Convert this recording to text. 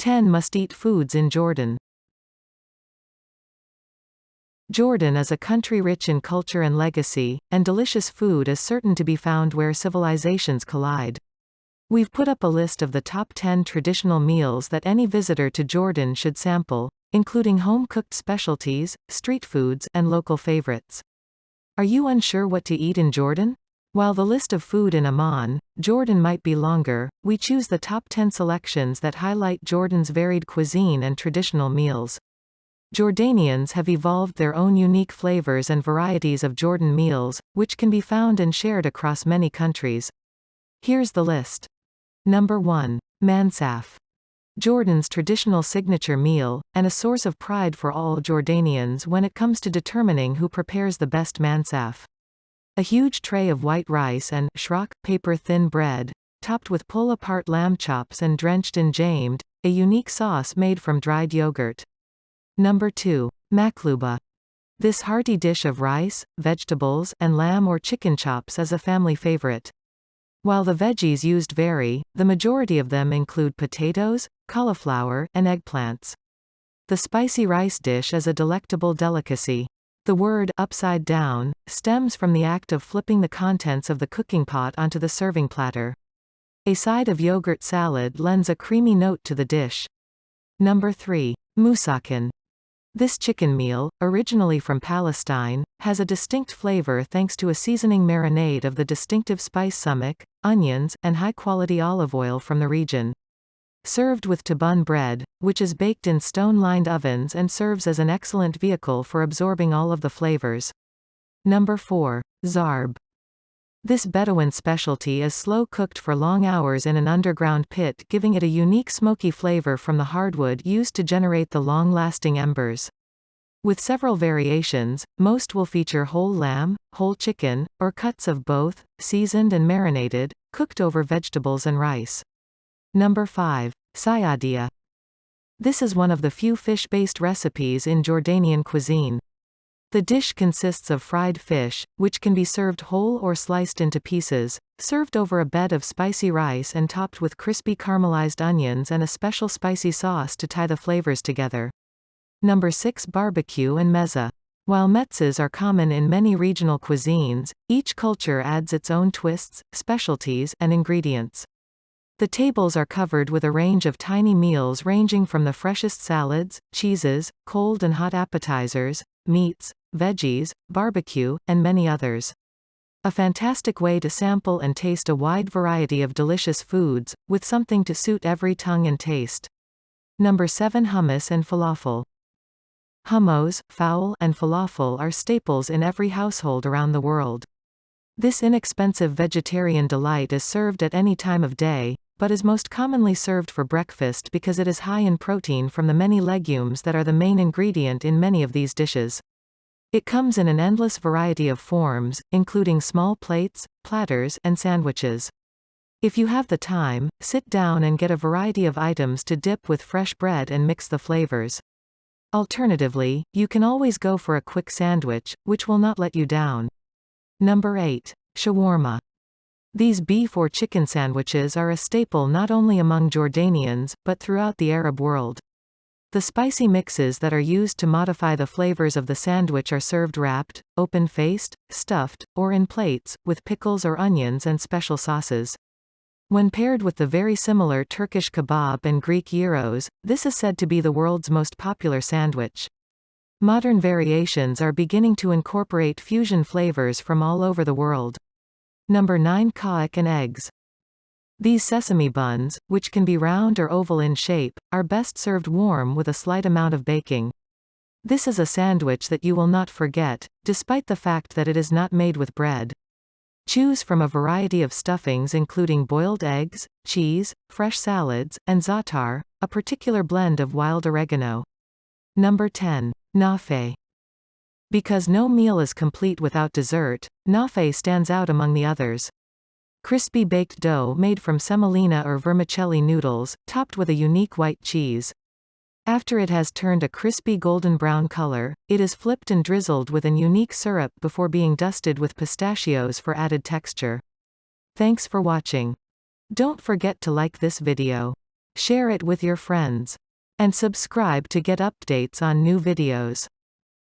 10 Must-eat foods in Jordan. Jordan is a country rich in culture and legacy, and delicious food is certain to be found where civilizations collide. We've put up a list of the top 10 traditional meals that any visitor to Jordan should sample, including home-cooked specialties, street foods, and local favorites. Are you unsure what to eat in Jordan? While the list of food in Amman, Jordan might be longer, we choose the top 10 selections that highlight Jordan's varied cuisine and traditional meals. Jordanians have evolved their own unique flavors and varieties of Jordan meals, which can be found and shared across many countries. Here's the list. Number 1. Mansaf. Jordan's traditional signature meal, and a source of pride for all Jordanians when it comes to determining who prepares the best mansaf. A huge tray of white rice and shrak, paper-thin bread, topped with pull-apart lamb chops and drenched in jamed, a unique sauce made from dried yogurt. Number 2. Makloubeh. This hearty dish of rice, vegetables, and lamb or chicken chops is a family favorite. While the veggies used vary, the majority of them include potatoes, cauliflower, and eggplants. The spicy rice dish is a delectable delicacy. The word upside down stems from the act of flipping the contents of the cooking pot onto the serving platter. A side of yogurt salad lends a creamy note to the dish. Number 3. Musakhan. This chicken meal, originally from Palestine, has a distinct flavor thanks to a seasoning marinade of the distinctive spice sumac, onions, and high-quality olive oil from the region. Served with tabun bread, which is baked in stone-lined ovens and serves as an excellent vehicle for absorbing all of the flavors. Number 4. Zarb. This Bedouin specialty is slow-cooked for long hours in an underground pit, giving it a unique smoky flavor from the hardwood used to generate the long-lasting embers. With several variations, most will feature whole lamb, whole chicken, or cuts of both, seasoned and marinated, cooked over vegetables and rice. Number 5. Sayadieh. This is one of the few fish-based recipes in Jordanian cuisine. The dish consists of fried fish, which can be served whole or sliced into pieces, served over a bed of spicy rice and topped with crispy caramelized onions and a special spicy sauce to tie the flavors together. Number 6. Barbeque Mezzah. While mezzahs are common in many regional cuisines, each culture adds its own twists, specialties, and ingredients. The tables are covered with a range of tiny meals ranging from the freshest salads, cheeses, cold and hot appetizers, meats, veggies, barbecue, and many others. A fantastic way to sample and taste a wide variety of delicious foods, with something to suit every tongue and taste. Number 7. Hummus and Falafel. Hummus, fowl, and falafel are staples in every household around the world. This inexpensive vegetarian delight is served at any time of day, but is most commonly served for breakfast because it is high in protein from the many legumes that are the main ingredient in many of these dishes. It comes in an endless variety of forms, including small plates, platters, and sandwiches. If you have the time, sit down and get a variety of items to dip with fresh bread and mix the flavors. Alternatively, you can always go for a quick sandwich, which will not let you down. Number 8. Shawarma. These beef or chicken sandwiches are a staple not only among Jordanians, but throughout the Arab world. The spicy mixes that are used to modify the flavors of the sandwich are served wrapped, open-faced, stuffed, or in plates, with pickles or onions and special sauces. When paired with the very similar Turkish kebab and Greek gyros, this is said to be the world's most popular sandwich. Modern variations are beginning to incorporate fusion flavors from all over the world. Number 9. Ka'ak and eggs. These sesame buns, which can be round or oval in shape, are best served warm with a slight amount of baking. This is a sandwich that you will not forget, despite the fact that it is not made with bread. Choose from a variety of stuffings including boiled eggs, cheese, fresh salads, and za'atar, a particular blend of wild oregano. Number 10. Knafeh. Because no meal is complete without dessert, Knafeh stands out among the others. Crispy baked dough made from semolina or vermicelli noodles, topped with a unique white cheese. After it has turned a crispy golden brown color, it is flipped and drizzled with an unique syrup before being dusted with pistachios for added texture. Thanks for watching. Don't forget to like this video. Share it with your friends. And subscribe to get updates on new videos.